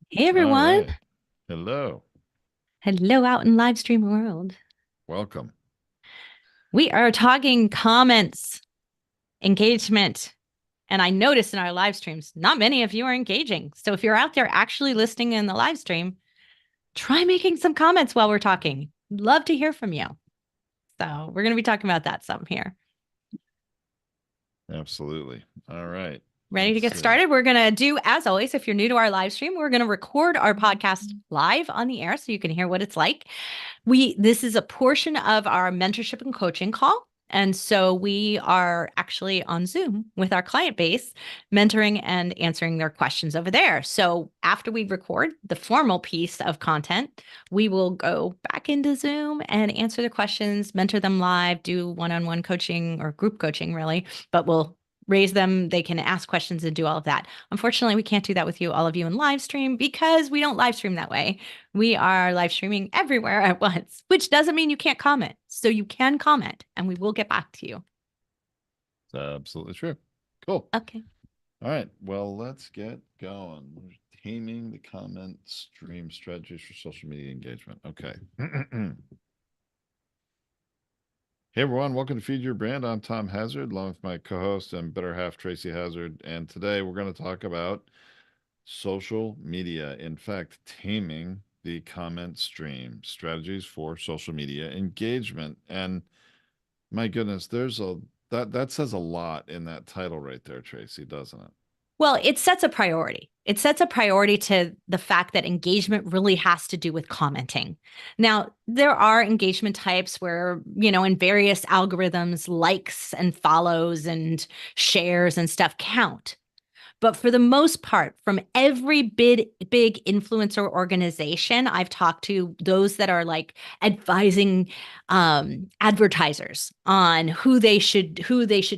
Hey All everyone. right. Hello. Hello out in live stream world. Welcome. We are talking comments, engagement, and I noticed in our live streams, not many of you are engaging. So if you're out there actually listening in the live stream, try making some comments while we're talking. Love to hear from you. So we're going to be talking about that some here. Absolutely. All right. Ready to Let's get see. started? We're going to do, as always, if you're new to our live stream, we're going to record our podcast live on the air so you can hear what it's like. This is a portion of our mentorship and coaching call. And so we are actually on Zoom with our client base, mentoring and answering their questions over there. So after we record the formal piece of content, we will go back into Zoom and answer the questions, mentor them live, do one-on-one coaching or group coaching, really, but we'll raise them. They can ask questions and do all of that. Unfortunately, we can't do that with you, all of you in live stream, because we don't live stream that way. We are live streaming everywhere at once, which doesn't mean you can't comment. So you can comment and we will get back to you. It's absolutely true. Cool. Okay. All right. Well, let's get going. We're taming the comment stream strategies for social media engagement. Okay. Hey everyone, welcome to Feed Your Brand. I'm Tom Hazard, along with my co-host and better half Tracy Hazard. And today we're going to talk about social media. In fact, taming the comment stream strategies for social media engagement. And my goodness, there's a that says a lot in that title right there, Tracy, doesn't it? Well, it sets a priority. It sets a priority to the fact that engagement really has to do with commenting. Now, there are engagement types where, in various algorithms, likes and follows and shares and stuff count. But for the most part, from every big influencer organization I've talked to, those that are like advising advertisers on who they should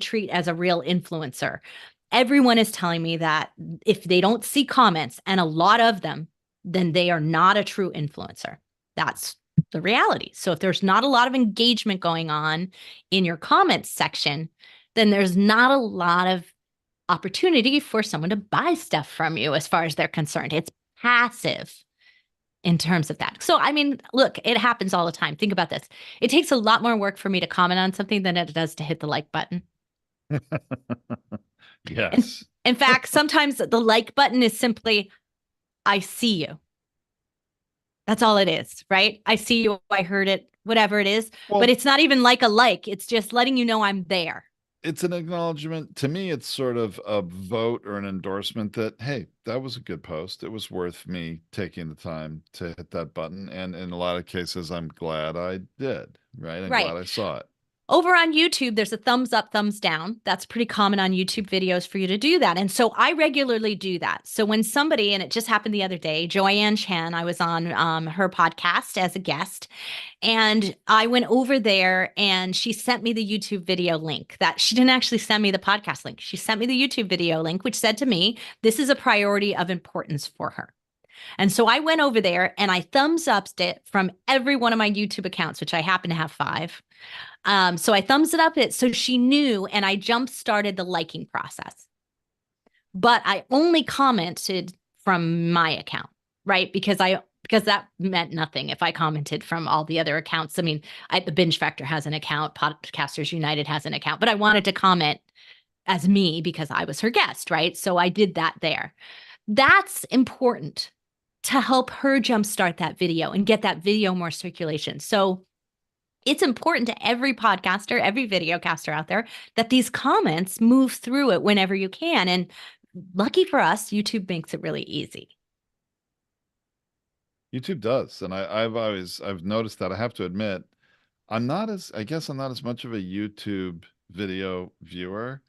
treat as a real influencer, everyone is telling me that if they don't see comments, and a lot of them, then they are not a true influencer. That's the reality. So if there's not a lot of engagement going on in your comments section, then there's not a lot of opportunity for someone to buy stuff from you as far as they're concerned. It's passive in terms of that. So, I mean, look, it happens all the time. Think about this. It takes a lot more work for me to comment on something than it does to hit the like button. And Yes. in fact, sometimes the like button is simply, I see you. That's all it is, right? I see you. I heard it, whatever it is. But Well, it's not even like a like, it's just letting you know I'm there. it's an acknowledgement. To me, it's sort of a vote or an endorsement that, hey, that was a good post. It was worth me taking the time to hit that button. And in a lot of cases, I'm glad I did, right? I'm glad Right. I saw it. Over on YouTube, there's a thumbs up, thumbs down. That's pretty common on YouTube videos for you to do that. And so I regularly do that. So when somebody, and it just happened the other day, Joanne Chan, I was on her podcast as a guest, and I went over there and she sent me the YouTube video link. That she didn't actually send me the podcast link. She sent me the YouTube video link, which said to me, this is a priority of importance for her. And so I went over there and I thumbs upped it from every one of my YouTube accounts, which I happen to have 5. So I thumbs it up it so she knew, and I jump started the liking process. But I only commented from my account, right? Because that meant nothing if I commented from all the other accounts. I mean, the Binge Factor has an account, Podcasters United has an account, but I wanted to comment as me because I was her guest, right? So I did that there. That's important to help her jumpstart that video and get that video more circulation. So it's important to every podcaster, every videocaster out there that these comments move through it whenever you can. And lucky for us, YouTube makes it really easy. YouTube does. And I've noticed that. I have to admit, I guess I'm not as much of a YouTube video viewer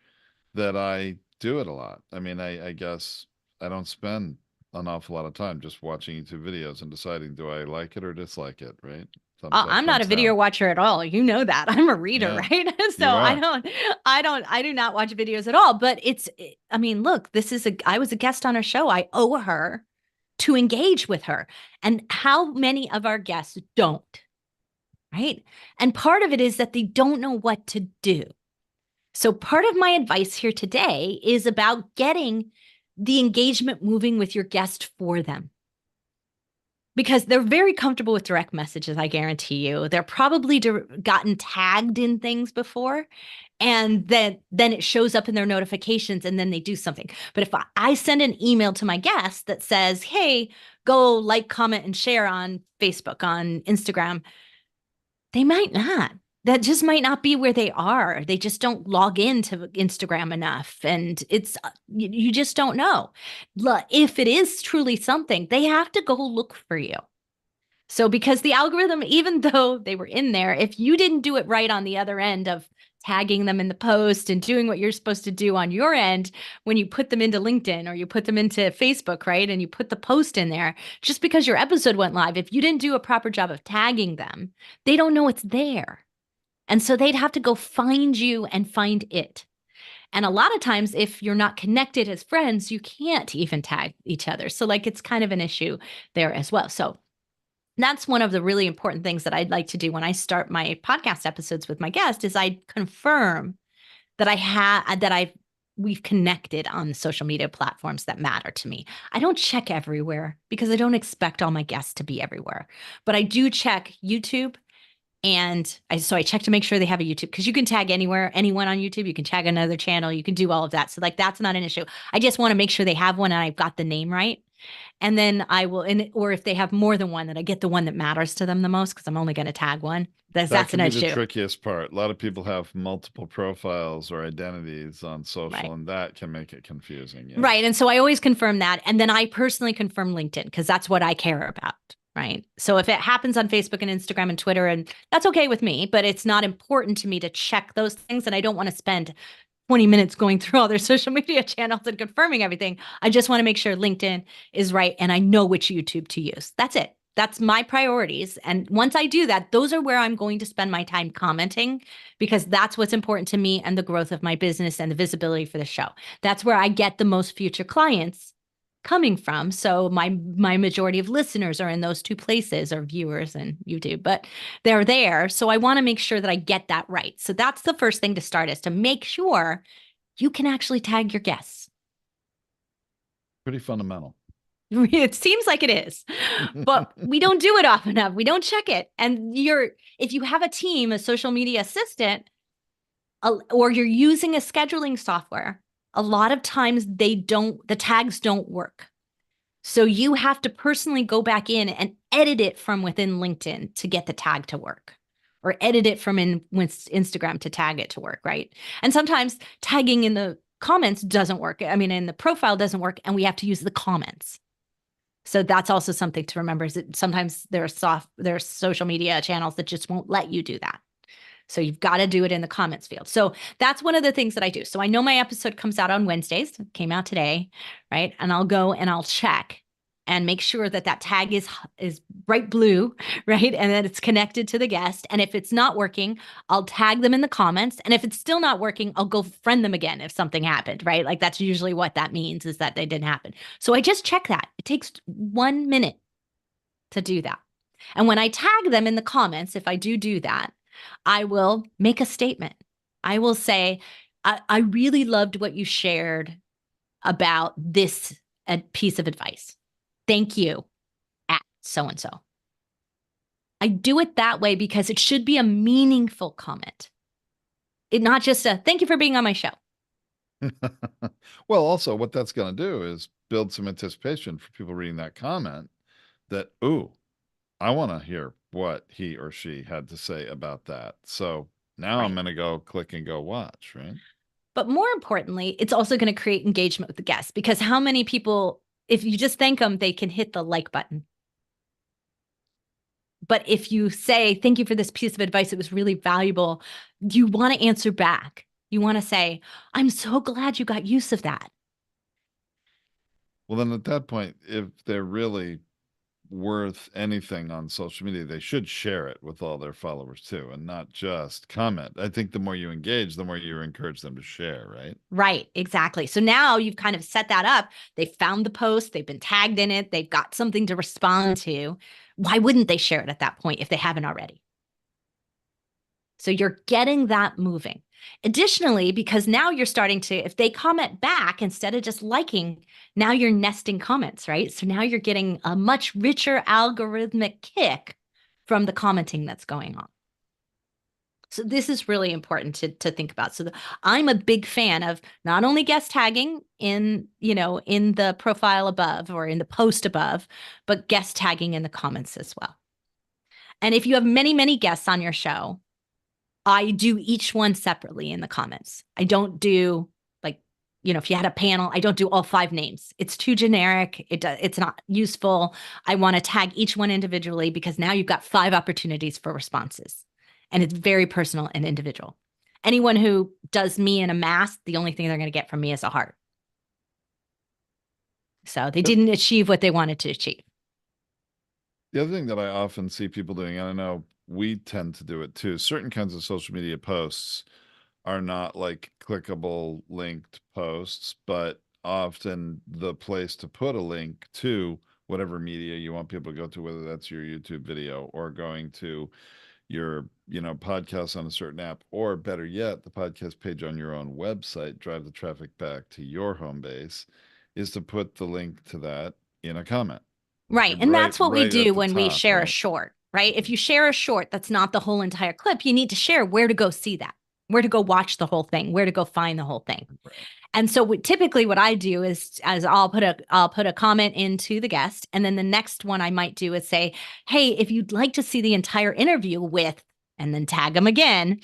that I do it a lot. I mean, I guess I don't spend an awful lot of time just watching YouTube videos and deciding, do I like it or dislike it, right? Thumbs up, I'm not a thumbs video down. watcher at all. You know that. I'm a reader, Yeah, right? So you are. I do not watch videos at all. But I mean, look, I was a guest on her show. I owe her to engage with her. And how many of our guests don't, right? And part of it is that they don't know what to do. So, part of my advice here today is about getting the engagement moving with your guest for them. because they're very comfortable with direct messages, I guarantee you. They're probably gotten tagged in things before, and then it shows up in their notifications and then they do something. But if I send an email to my guest that says, hey, go like, comment, and share on Facebook, on Instagram, they might not. That just might not be where they are. They just don't log into Instagram enough. And you just don't know. If it is truly something, they have to go look for you. So, because the algorithm, even though they were in there, if you didn't do it right on the other end of tagging them in the post and doing what you're supposed to do on your end, when you put them into LinkedIn or you put them into Facebook, right? And you put the post in there, just because your episode went live, if you didn't do a proper job of tagging them, they don't know it's there. And so they'd have to go find you and find it. And a lot of times, if you're not connected as friends, you can't even tag each other. So, like, it's kind of an issue there as well. So, that's one of the really important things that I'd like to do when I start my podcast episodes with my guest is I confirm that we've connected on the social media platforms that matter to me. I don't check everywhere because I don't expect all my guests to be everywhere, but I do check YouTube. And so I check to make sure they have a YouTube, because you can tag anywhere, anyone on YouTube. You can tag another channel. You can do all of that. So, like, that's not an issue. I just want to make sure they have one and I've got the name right. And then I will, or if they have more than one, that I get the one that matters to them the most, because I'm only going to tag one. That That's can an be the issue. trickiest part. A lot of people have multiple profiles or identities on social, Right. and that can make it confusing. Yeah. Right. And so I always confirm that. And then I personally confirm LinkedIn, because that's what I care about. Right. So if it happens on Facebook and Instagram and Twitter, and that's okay with me, but it's not important to me to check those things. And I don't want to spend 20 minutes going through all their social media channels and confirming everything. I just want to make sure LinkedIn is right and I know which YouTube to use. That's it. That's my priorities. And once I do that, those are where I'm going to spend my time commenting, because that's what's important to me and the growth of my business and the visibility for the show. That's where I get the most future clients coming from. So my majority of listeners are in those two places, or viewers and YouTube, but they're there. So I want to make sure that I get that right. So that's the first thing to start, is to make sure you can actually tag your guests. Pretty fundamental. It seems like it is, but we don't do it often enough. We don't check it. And if you have a team, a social media assistant, or you're using a scheduling software, a lot of times the tags don't work. So you have to personally go back in and edit it from within LinkedIn to get the tag to work, or edit it from Instagram to tag it to work, right? And sometimes tagging in the comments doesn't work. I mean, in the profile doesn't work, and we have to use the comments. So that's also something to remember, is that sometimes there are social media channels that just won't let you do that. So you've got to do it in the comments field. So that's one of the things that I do. So I know my episode comes out on Wednesdays. It came out today, right? And I'll go and I'll check and make sure that that tag is bright blue, right? And that it's connected to the guest. And if it's not working, I'll tag them in the comments. And if it's still not working, I'll go friend them again if something happened, right? Like, that's usually what that means, is that they didn't happen. So I just check that. It takes 1 minute to do that. And when I tag them in the comments, if I do that, I will make a statement. I will say, I really loved what you shared about this piece of advice. Thank you, at so-and-so. I do it that way because it should be a meaningful comment. Not just a thank you for being on my show. Well, also what that's going to do is build some anticipation for people reading that comment, that, ooh, I want to hear what he or she had to say about that. So now I'm Right. going to go click and go watch, right? But more importantly, it's also going to create engagement with the guests, because how many people, if you just thank them, they can hit the like button. But if you say, thank you for this piece of advice, it was really valuable, you want to answer back. You want to say, I'm so glad you got use of that. Well, then at that point, if they're really worth anything on social media, they should share it with all their followers too, and not just comment. I think the more you engage, the more you encourage them to share, right? Right, exactly. So now you've kind of set that up. They found the post, they've been tagged in it, they've got something to respond to. Why wouldn't they share it at that point if they haven't already? So you're getting that moving. Additionally, because now you're starting to, if they comment back instead of just liking, now you're nesting comments, right? So now you're getting a much richer algorithmic kick from the commenting that's going on. So this is really important to think about. So I'm a big fan of not only guest tagging in, in the profile above or in the post above, but guest tagging in the comments as well. And if you have many, many guests on your show, I do each one separately in the comments. I don't do like, if you had a panel, I don't do all 5 names. It's too generic. It's not useful. I want to tag each one individually because now you've got 5 opportunities for responses. And it's very personal and individual. Anyone who does me in a mass, the only thing they're going to get from me is a heart. So they Yep. didn't achieve what they wanted to achieve. The other thing that I often see people doing, and I know we tend to do it too, certain kinds of social media posts are not like clickable linked posts, but often the place to put a link to whatever media you want people to go to, whether that's your YouTube video or going to your, podcast on a certain app, or better yet, the podcast page on your own website, drive the traffic back to your home base, is to put the link to that in a comment. Right. And Right, that's what we right do at the when we top, share a right? short, right? If you share a short, that's not the whole entire clip. You need to share where to go see that, where to go watch the whole thing, where to go find the whole thing. Right. And so typically what I do is as I'll put a comment into the guest, and then the next one I might do is say, "Hey, if you'd like to see the entire interview with," and then tag them again,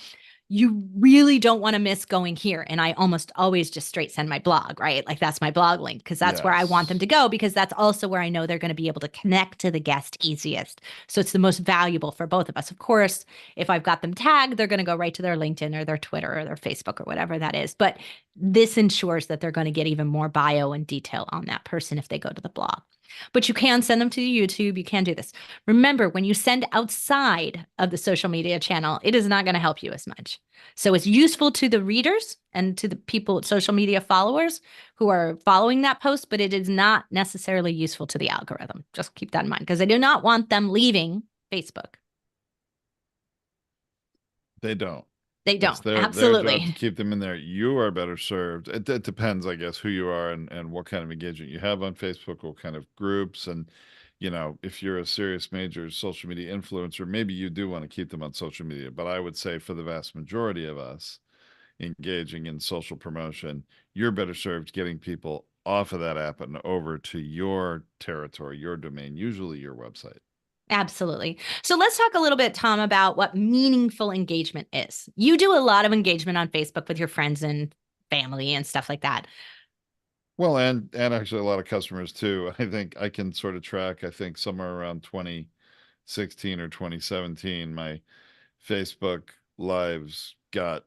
you really don't want to miss going here. And I almost always just straight send my blog, right? Like that's my blog link because that's where I want them Yes. to go because that's also where I know they're going to be able to connect to the guest easiest. So it's the most valuable for both of us. Of course, if I've got them tagged, they're going to go right to their LinkedIn or their Twitter or their Facebook or whatever that is. But this ensures that they're going to get even more bio and detail on that person if they go to the blog. But you can send them to YouTube. You can do this. Remember, when you send outside of the social media channel, it is not going to help you as much. So it's useful to the readers and to the people, social media followers who are following that post, but it is not necessarily useful to the algorithm. Just keep that in mind because I do not want them leaving Facebook. They don't. They It's don't. their job to Absolutely. keep them in there. You are better served. It depends, I guess, who you are and what kind of engagement you have on Facebook, what kind of groups, and if you're a serious major social media influencer, maybe you do want to keep them on social media. But I would say for the vast majority of us engaging in social promotion, you're better served getting people off of that app and over to your territory, your domain, usually your website. Absolutely. So let's talk a little bit, Tom, about what meaningful engagement is. You do a lot of engagement on Facebook with your friends and family and stuff like that. Well, and actually a lot of customers too. I think I can sort of track, I think somewhere around 2016 or 2017, my Facebook lives got,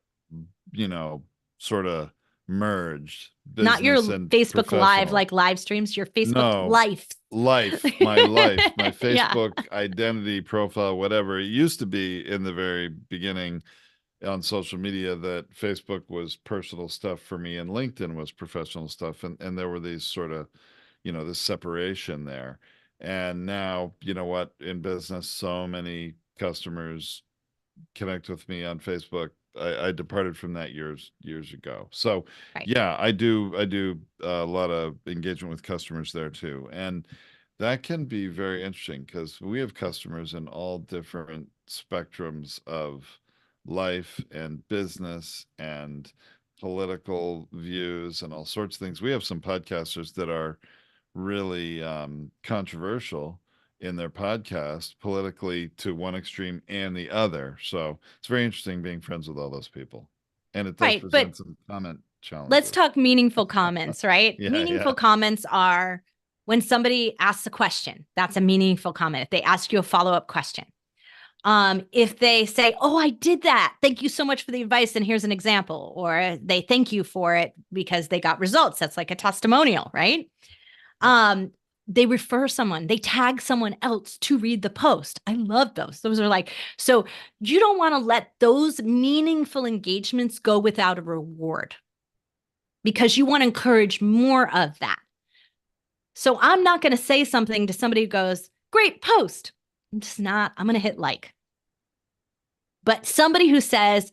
you know, sort of merged, Not your business and Facebook Live, professional. like live streams, your Facebook No, life. life, my Yeah. Facebook identity profile, whatever. It used to be in the very beginning on social media that Facebook was personal stuff for me and LinkedIn was professional stuff. And there were these sort of, this separation there. And now, you know what, in business, so many customers connect with me on Facebook. I departed from that years ago. So Right. yeah, I do a lot of engagement with customers there too. And that can be very interesting because we have customers in all different spectrums of life and business and political views and all sorts of things. We have some podcasters that are really controversial in their podcast politically to one extreme and the other. So it's very interesting being friends with all those people. And it does Right. But present some comment let's challenges. talk meaningful comments, right? Yeah, Meaningful yeah. comments are when somebody asks a question, that's a meaningful comment. If they ask you a follow-up question. If they say, "Oh, I did that. Thank you so much for the advice, and here's an example," or they thank you for it because they got results. That's like a testimonial, right? Yep. Um, they refer someone, they tag someone else to read the post. I love those. Those are like, so you don't want to let those meaningful engagements go without a reward because you want to encourage more of that. So I'm not going to say something to somebody who goes, "Great post." I'm just not, I'm going to hit like. But somebody who says,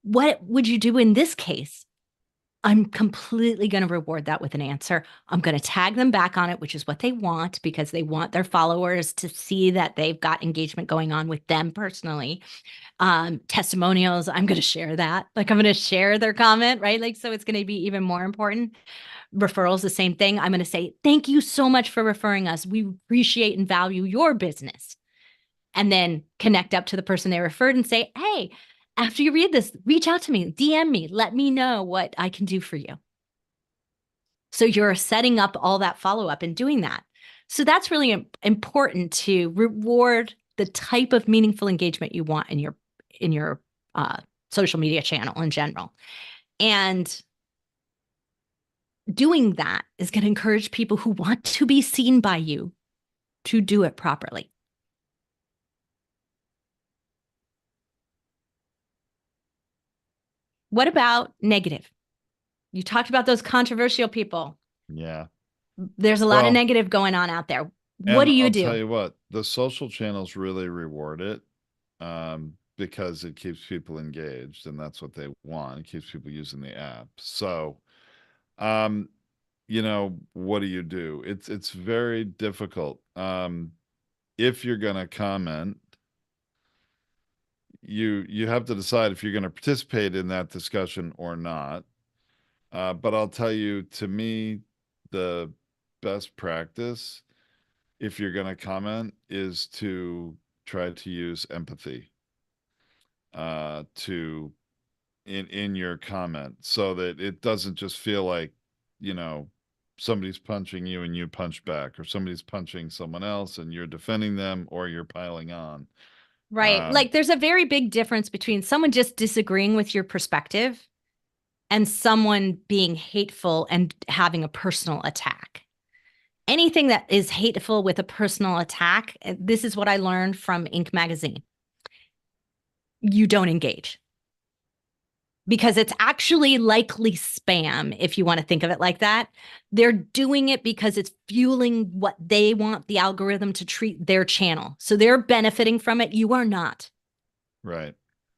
What would you do in this case? I'm completely going to reward that with an answer. I'm going to tag them back on it, which is what they want because they want their followers to see that they've got engagement going on with them personally. Testimonials, I'm going to share that. Like I'm going to share their comment, right? Like, so it's going to be even more important. Referrals, the same thing. I'm going to say, thank you so much for referring us. We appreciate and value your business. And then connect up to the person they referred and say, hey, after you read this, reach out to me, DM me, let me know what I can do for you. So you're setting up all that follow up and doing that. So that's really important to reward the type of meaningful engagement you want in your social media channel in general. And doing that is going to encourage people who want to be seen by you to do it properly. What about negative? You talked about those controversial people. Yeah. There's a lot of Well, negative going on out there. What and do you I'll tell do? you what, the social channels really reward it because it keeps people engaged and that's what they want. It keeps people using the app. So, um, what do? It's very difficult. If you're gonna comment, you have to decide if you're gonna participate in that discussion or not. But I'll tell you, to me, the best practice, if you're gonna comment, is to try to use empathy to in your comment so that it doesn't just feel like, you know, somebody's punching you and you punch back, or somebody's punching someone else and you're defending them or you're piling on. Right. Um, Like there's a very big difference between someone just disagreeing with your perspective and someone being hateful and having a personal attack. Anything that is hateful with a personal attack, this is what I learned from Inc. magazine. You don't engage because it's actually likely spam, if you want to think of it like that. They're doing it because it's fueling what they want the algorithm to treat their channel. So they're benefiting from it. You are not. right.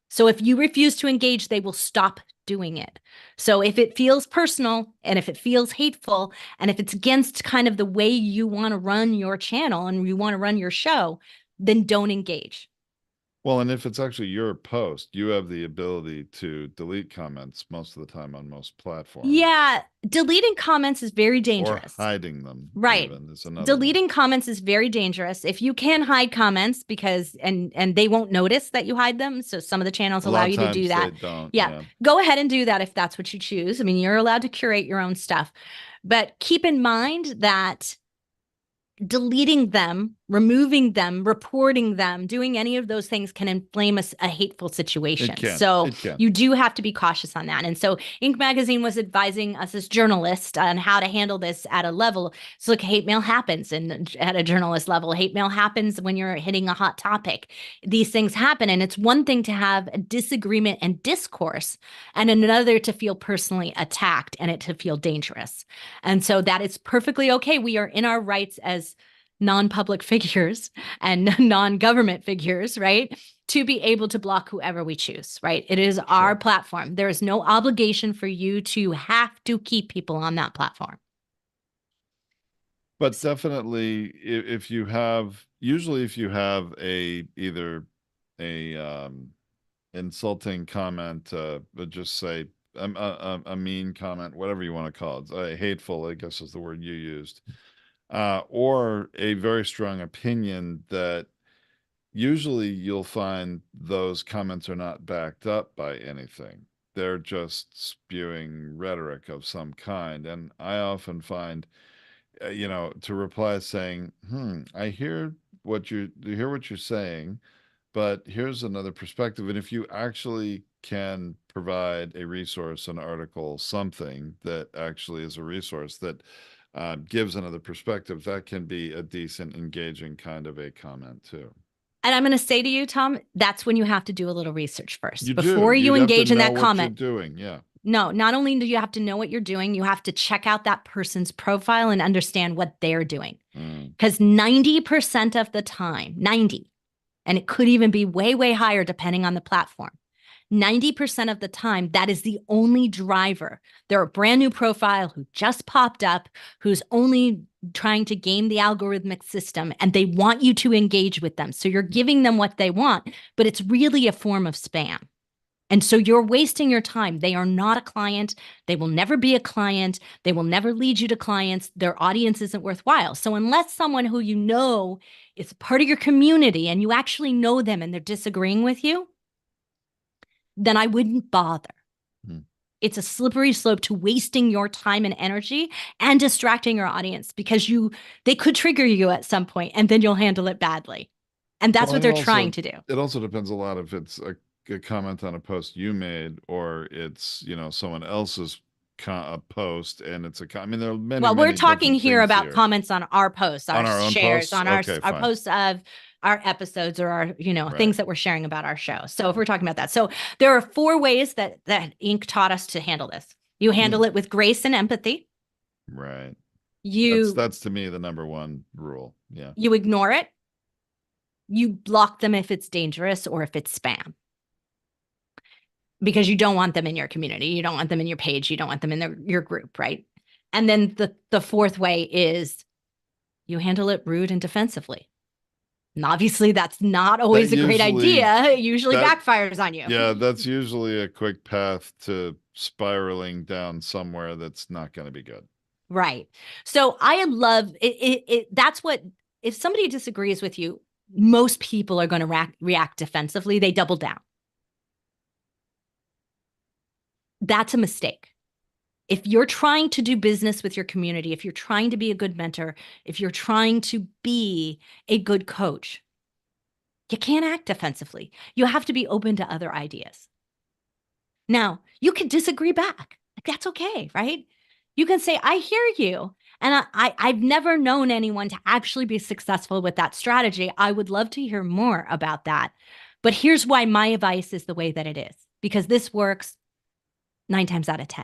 So if you refuse to engage, they will stop doing it. So if it feels personal and if it feels hateful and if it's against kind of the way you want to run your channel and you want to run your show, then don't engage. Well, and if it's actually your post, you have the ability to delete comments most of the time on most platforms, Yeah, deleting comments is very or dangerous. hiding them Right. even is another one. Deleting comments is very dangerous. If you can hide comments because and they won't notice that you hide them, so some of the channels A allow lot of you to do times they that. don't, Yeah. yeah. Go ahead and do that if that's what you choose. I mean, you're allowed to curate your own stuff. But keep in mind that deleting them, removing them, reporting them, doing any of those things can inflame a hateful It situation. can. So It can. you do have to be cautious on that. And so Inc. magazine was advising us as journalists on how to handle this at a level. So look, hate mail happens and at a journalist level. Hate mail happens when you're hitting a hot topic. These things happen. And it's one thing to have a disagreement and discourse, and another to feel personally attacked and it to feel dangerous. And so that is perfectly okay. We are in our rights as non-public figures and non-government figures, right? To be able to block whoever we choose, right? It is our Sure. platform. There is no obligation for you to have to keep people on that platform. But definitely, if you have, usually if you have a either a insulting comment, but just say a mean comment, whatever you want to call it, hateful, I guess is the word you used, or a very strong opinion that usually you'll find those comments are not backed up by anything. They're just spewing rhetoric of some kind. And I often find, to reply saying, I hear what you're saying, but here's another perspective. And if you actually can provide a resource, an article, something that actually is a resource that gives another perspective, that can be a decent, engaging kind of a comment too. And I'm going to say to you, Tom, that's when you have to do a little research first You do. before you You'd have to engage in know that what you're comment. doing. Yeah. No, not only do you have to know what you're doing, you have to check out that person's profile and understand what they're doing. Mm. Because 90% of the time, 90, and it could even be way, way higher depending on the platform, 90% of the time, that is the only driver. They're a brand new profile who just popped up, who's only trying to game the algorithmic system, and they want you to engage with them. So you're giving them what they want, but it's really a form of spam. And so you're wasting your time. They are not a client. They will never be a client. They will never lead you to clients. Their audience isn't worthwhile. So unless someone who you know is part of your community and you actually know them and they're disagreeing with you, then I wouldn't bother. Hmm. It's a slippery slope to wasting your time and energy and distracting your audience because they could trigger you at some point and then you'll handle it badly. And that's Well, what and they're trying to do. it also depends a lot if it's a comment on a post you made or it's, someone else's a post and it's I mean, there are many, Well, we're many talking different here things about here. comments on our posts, On our our own shares, posts? on Okay, our fine. posts of our episodes or our, Right. things that we're sharing about our show. So if we're talking about that. So there are 4 ways that Inc. taught us to handle this. You handle Hmm. it with grace and empathy. Right. You That's to me the number one rule. Yeah. you ignore it. You block them if it's dangerous or if it's spam. Because you don't want them in your community. You don't want them in your page. You don't want them in your group, right? And then the fourth way is you handle it rude and defensively. And obviously, that's not That always a great usually idea. It usually that backfires on you. Yeah, that's usually a quick path to spiraling down somewhere that's not going to be good. Right. So I love it. That's what, if somebody disagrees with you, most people are going to react defensively. They double down. That's a mistake. If you're trying to do business with your community, if you're trying to be a good mentor, if you're trying to be a good coach, you can't act defensively. You have to be open to other ideas. Now, you can disagree back. Like, that's okay, right? You can say, I hear you. And I've never known anyone to actually be successful with that strategy. I would love to hear more about that. But here's why my advice is the way that it is, because this works 9 times out of 10,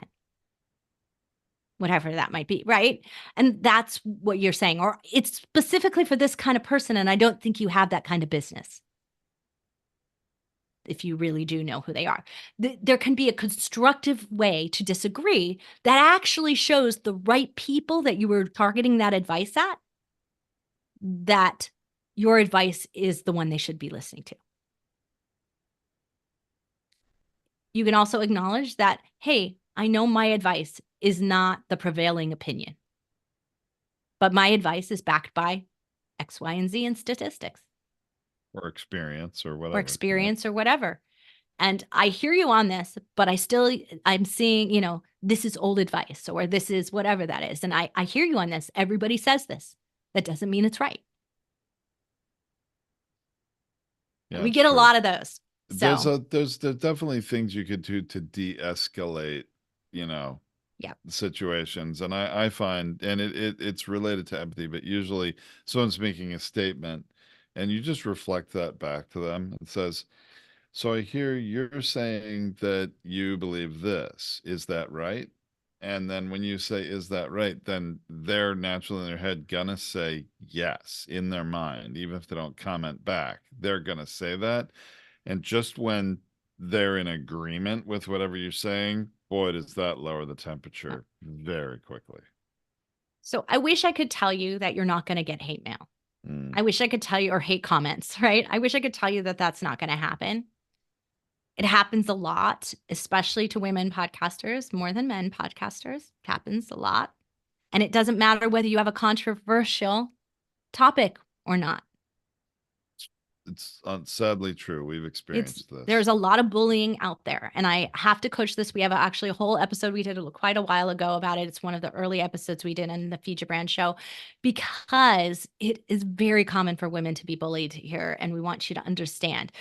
whatever that might be, right? And that's what you're saying, or it's specifically for this kind of person. And I don't think you have that kind of business if you really do know who they are. There can be a constructive way to disagree that actually shows the right people that you were targeting that advice at, that your advice is the one they should be listening to. You can also acknowledge that, hey, I know my advice is not the prevailing opinion, but my advice is backed by X, Y, and Z in statistics Or experience or or whatever. Yeah. experience or whatever. And I hear you on this, but I'm seeing, this is old advice or this is whatever that is. And I hear you on this. Everybody says this. That doesn't mean it's right. Yeah, We it's get a true. lot of those. So, There's definitely things you could do to de-escalate, you know, yeah. situations. And I find, and it's related to empathy, but usually someone's making a statement and you just reflect that back to them. It says, so I hear you're saying that you believe this. Is that right? And then when you say, is that right? Then they're naturally in their head gonna say yes in their mind, even if they don't comment back. They're gonna say that. And just when they're in agreement with whatever you're saying, boy, does that lower the temperature very quickly. So I wish I could tell you that you're not going to get hate mail. Mm. I wish I could tell you, or hate comments, right? I wish I could tell you that that's not going to happen. It happens a lot, especially to women podcasters more than men podcasters. It happens a lot. And it doesn't matter whether you have a controversial topic or not. It's sadly true. We've experienced There's this. a lot of bullying out there, and I have to coach this. We have actually a whole episode we did quite a while ago about it. It's one of the early episodes we did in the Feed Your Brand show, because it is very common for women to be bullied here, and we want you to understand.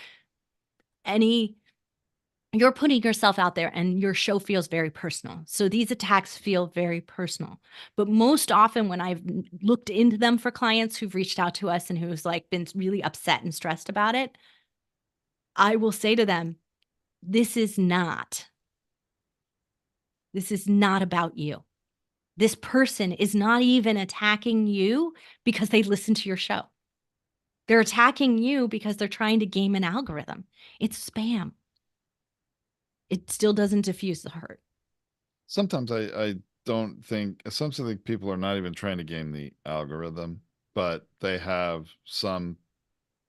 You're putting yourself out there and your show feels very personal. So these attacks feel very personal. But most often when I've looked into them for clients who've reached out to us and who's like been really upset and stressed about it, I will say to them, this is not about you. This person is not even attacking you because they listen to your show. They're attacking you because they're trying to game an algorithm. It's spam. it still doesn't diffuse the hurt. Sometimes I don't think, sometimes I think people are not even trying to game the algorithm, but they have some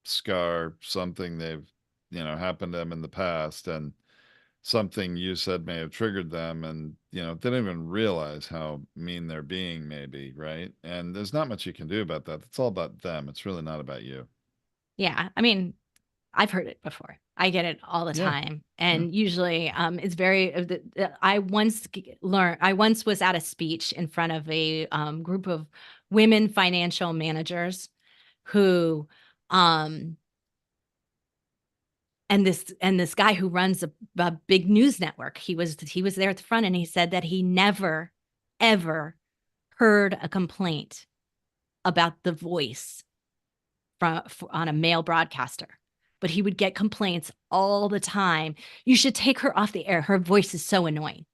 scar, something they've, happened to them in the past, and something you said may have triggered them, and, they don't even realize how mean they're being, maybe, right? And there's not much you can do about that. It's all about them. It's really not about you. Yeah. I mean, I've heard it before. I get it all the Yeah. time. Yeah. And usually it's very, I once was at a speech in front of a group of women financial managers who, um, and this guy who runs a big news network, he was there at the front and he said that he never, ever heard a complaint about the voice on a male broadcaster, but he would get complaints all the time. You should take her off the air. Her voice is so annoying.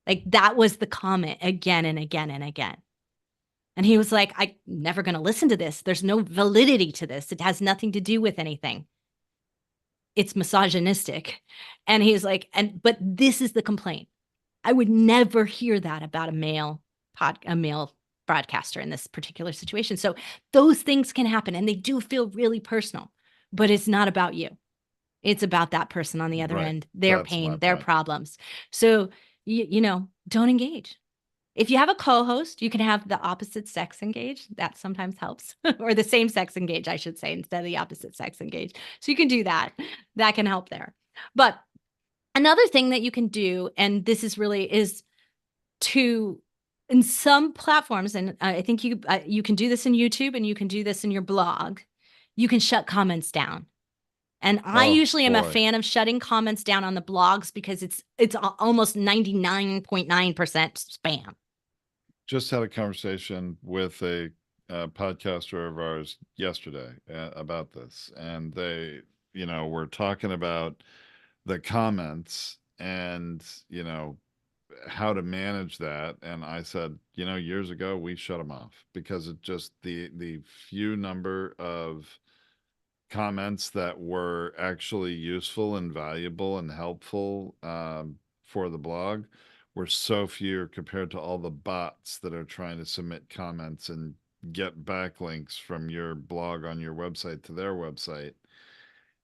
Like that was the comment again and again and again. And he was like, I'm never going to listen to this. There's no validity to this. It has nothing to do with anything. It's misogynistic. And he's like, but this is the complaint. I would never hear that about a male broadcaster in this particular situation. So those things can happen and they do feel really personal, but it's not about you. It's about that person on the other Right. end, their That's my pain, their point. problems. So don't engage. If you have a co-host, you can have the opposite sex engage. That sometimes helps, or the same sex engage, I should say, instead of the opposite sex engage. So you can do that. That can help there. But another thing that you can do, and this is to in some platforms, and I think you can do this in YouTube and you can do this in your blog. You can shut comments down. And I Oh usually am a boy. fan of shutting comments down on the blogs because it's almost 99.9% spam. Just had a conversation with a podcaster of ours yesterday about this, and they, were talking about the comments and, how to manage that. And I said, years ago we shut them off because it just the few number of comments that were actually useful and valuable and helpful for the blog were so few compared to all the bots that are trying to submit comments and get backlinks from your blog on your website to their website.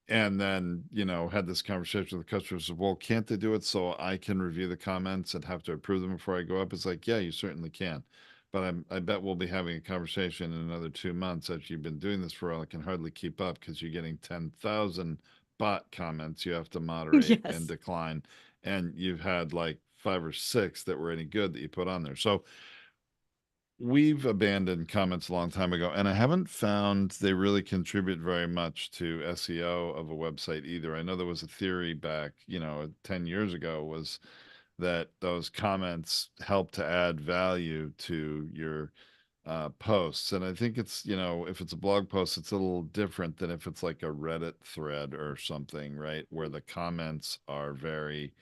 And then, had this conversation with the customers. Well, can't they do it so I can review the comments and have to approve them before I go up? It's like, yeah, you certainly can. But I bet we'll be having a conversation in another 2 months after you've been doing this for a while. I can hardly keep up because you're getting 10,000 bot comments you have to moderate and Yes. decline. And you've had like 5 or 6 that were any good that you put on there. So we've abandoned comments a long time ago, and I haven't found they really contribute very much to SEO of a website either. I know there was a theory back, 10 years ago, was that those comments help to add value to your posts. And I think it's, if it's a blog post, it's a little different than if it's like a Reddit thread or something, right? Where the comments are very,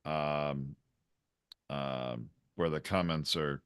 um, where the comments are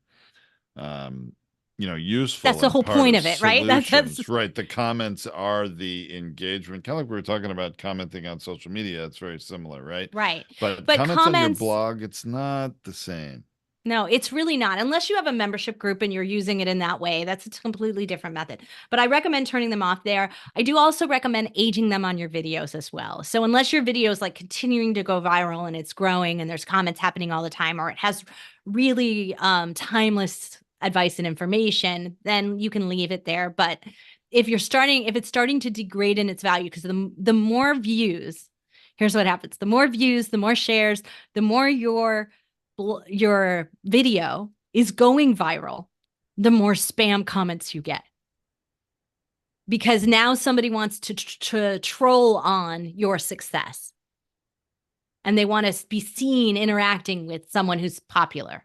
um, That's useful the and whole part point of of it, right? That's solutions, right? The comments are the engagement, kind of like we were talking about commenting on social media. It's very similar, right? right. But But comments on your comments, blog, it's not the same. no, it's really not. Unless you have a membership group and you're using it in that way, that's a completely different method. But I recommend turning them off there. I do also recommend aging them on your videos as well. So unless your video is like continuing to go viral and it's growing and there's comments happening all the time, or it has really timeless advice and information, then you can leave it there. But if it's starting to degrade in its value, because the more views, here's what happens: the more views, the more shares, the more your video is going viral, the more spam comments you get. Because now somebody wants to troll on your success and they want to be seen interacting with someone who's popular.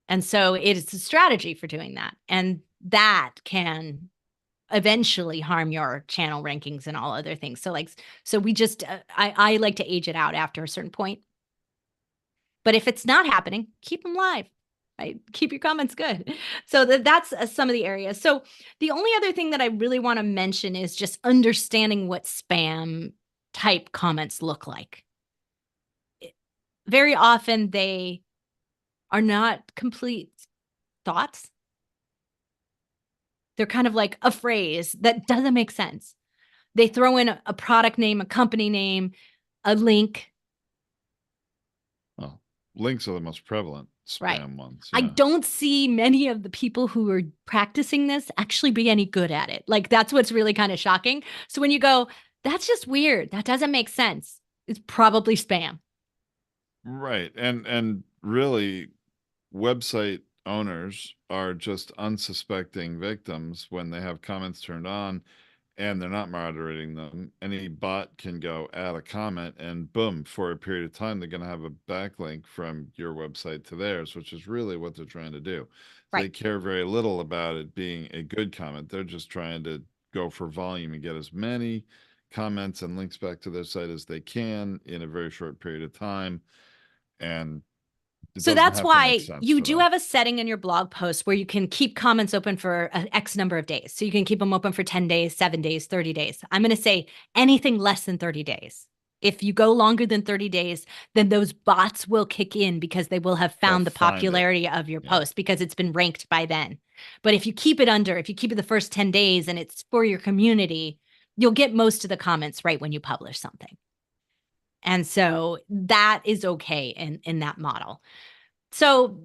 And so it's a strategy for doing that. And that can eventually harm your channel rankings and all other things. So we just, I like to age it out after a certain point. But if it's not happening, keep them live. Right? Keep your comments good. So that's some of the areas. So the only other thing that I really want to mention is just understanding what spam type comments look like. Very often they are not complete thoughts. They're kind of like a phrase that doesn't make sense. They throw in a product name, a company name, a link. Well, links are the most prevalent Right. spam ones. I Yeah. don't see many of the people who are practicing this actually be any good at it. Like, that's what's really kind of shocking. So when you go, that's just weird, that doesn't make sense, it's probably spam. Right. And really, website owners are just unsuspecting victims when they have comments turned on and they're not moderating them. Any bot can go add a comment and boom, for a period of time, they're going to have a backlink from your website to theirs, which is really what they're trying to do. Right. They care very little about it being a good comment. They're just trying to go for volume and get as many comments and links back to their site as they can in a very short period of time. And it So doesn't that's have to make why sense you for do them. have a setting in your blog post where you can keep comments open for an X number of days. So you can keep them open for 10 days, 7 days, 30 days. I'm going to say anything less than 30 days. If you go longer than 30 days, then those bots will kick in because they will have They'll found the find it. popularity of your Yeah. post because it's been ranked by then. But if you keep it under, if you keep it the first 10 days and it's for your community, you'll get most of the comments right when you publish something. And so that is okay in that model. So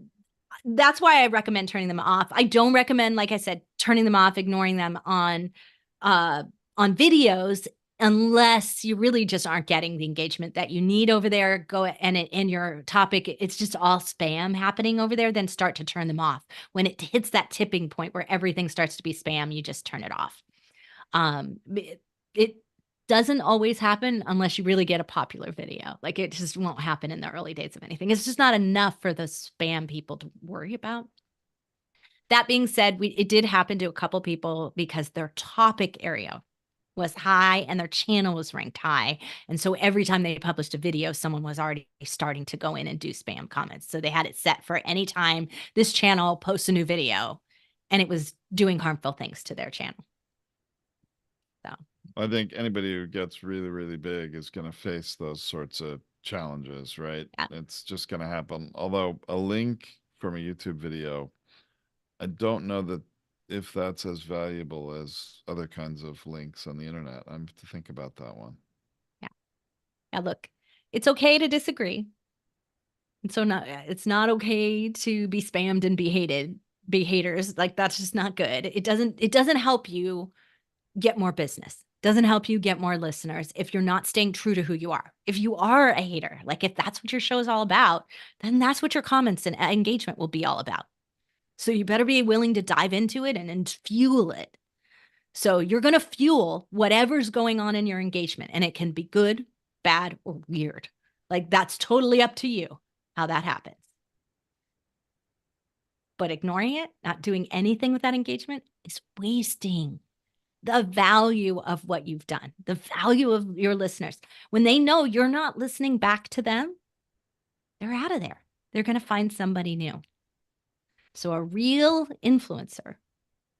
that's why I recommend turning them off. I don't recommend, like I said, turning them off, ignoring them uh on videos unless you really just aren't getting the engagement that you need over there. Go and in your topic, it's just all spam happening over there, then start to turn them off. When it hits that tipping point where everything starts to be spam, you just turn it off. It doesn't always happen unless you really get a popular video. Like, it just won't happen in the early days of anything. It's just not enough for the spam people to worry about. That being said, it did happen to a couple people because their topic area was high and their channel was ranked high. And so every time they published a video, someone was already starting to go in and do spam comments. So they had it set for any time this channel posts a new video, and it was doing harmful things to their channel. So I think anybody who gets really, really big is going to face those sorts of challenges, right? yeah. It's just going to happen. Although a link from a YouTube video, I don't know that if that's as valuable as other kinds of links on the internet. I'm to think about that one. Yeah. Yeah. Look, it's okay to disagree. And so it's not okay to be spammed and be haters. Like, that's just not good. It doesn't help you get more business. Doesn't help you get more listeners if you're not staying true to who you are. If you are a hater, like if that's what your show is all about, then that's what your comments and engagement will be all about. So you better be willing to dive into it and fuel it. So you're going to fuel whatever's going on in your engagement, and it can be good, bad, or weird. Like, that's totally up to you how that happens. But ignoring it, not doing anything with that engagement, is wasting the value of what you've done, the value of your listeners. When they know you're not listening back to them, they're out of there. They're going to find somebody new. So a real influencer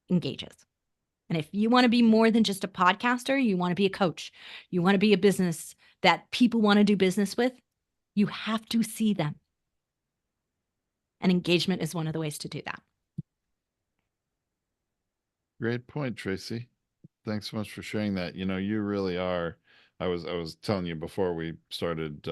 engages. And if you want to be more than just a podcaster, you want to be a coach, you want to be a business that people want to do business with, you have to see them. And engagement is one of the ways to do that. Great point, Tracy. Thanks so much for sharing that. You really are. I was telling you before we started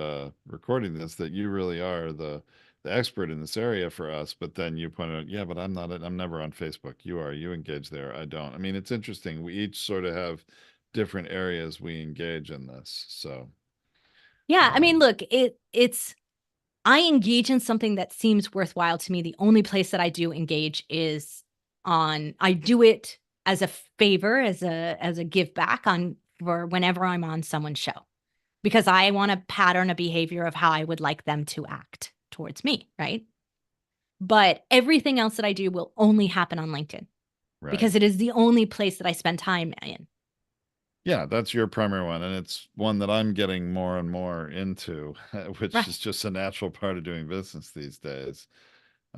recording this that you really are the expert in this area for us. But then you pointed out, yeah, but I'm not. I'm never on Facebook. You are. You engage there. I don't. I mean, it's interesting. We each sort of have different areas we engage in this. So, Yeah, I mean, um, look, it's I engage in something that seems worthwhile to me. The only place that I do engage is I do it as a favor, as a give back on for whenever I'm on someone's show, because I want to pattern a behavior of how I would like them to act towards me, right? But everything else that I do will only happen on LinkedIn right. because it is the only place that I spend time in. Yeah, that's your primary one, and it's one that I'm getting more and more into, which Right. is just a natural part of doing business these days.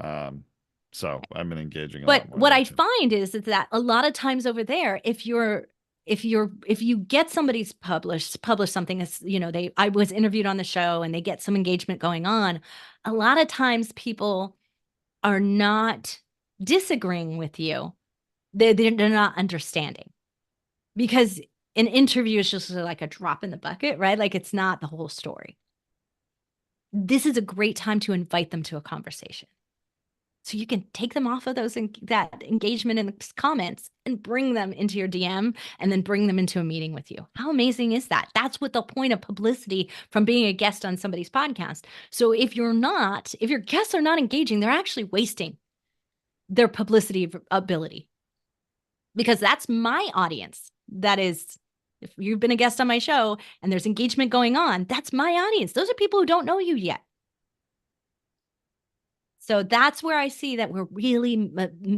Um, so I've been engaging a But lot more what there I too. find is that a lot of times over there, if you're if you get somebody's publish something, as you know, I was interviewed on the show and they get some engagement going on, a lot of times people are not disagreeing with you. They're not understanding, because an interview is just like a drop in the bucket, right? Like it's not the whole story. This is a great time to invite them to a conversation. So you can take them off of that engagement in the comments and bring them into your DM, and then bring them into a meeting with you. How amazing is that? That's what the point of publicity from being a guest on somebody's podcast. So if your guests are not engaging, they're actually wasting their publicity ability, because that's my audience. That is, if you've been a guest on my show and there's engagement going on, that's my audience. Those are people who don't know you yet. So that's where I see that we're really,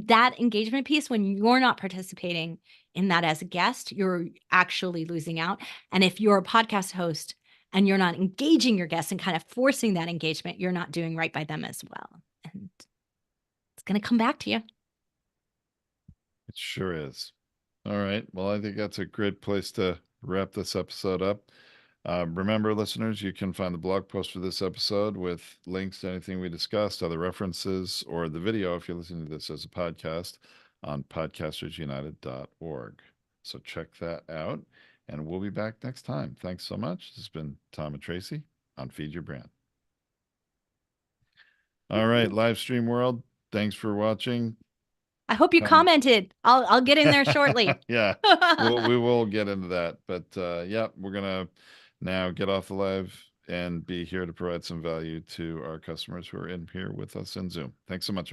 that engagement piece, when you're not participating in that as a guest, you're actually losing out. And if you're a podcast host and you're not engaging your guests and kind of forcing that engagement, you're not doing right by them as well. And it's going to come back to you. It sure is. All right. Well, I think that's a great place to wrap this episode up. Remember, listeners, you can find the blog post for this episode with links to anything we discussed, other references, or the video if you're listening to this as a podcast on podcastersunited.org. So check that out, and we'll be back next time. Thanks so much. This has been Tom and Tracy on Feed Your Brand. All right, live stream world. Thanks for watching. I hope you commented. I'll get in there shortly. Yeah, we will get into that. But yeah, we're gonna now get off the live and be here to provide some value to our customers who are in here with us in Zoom. Thanks so much, everyone.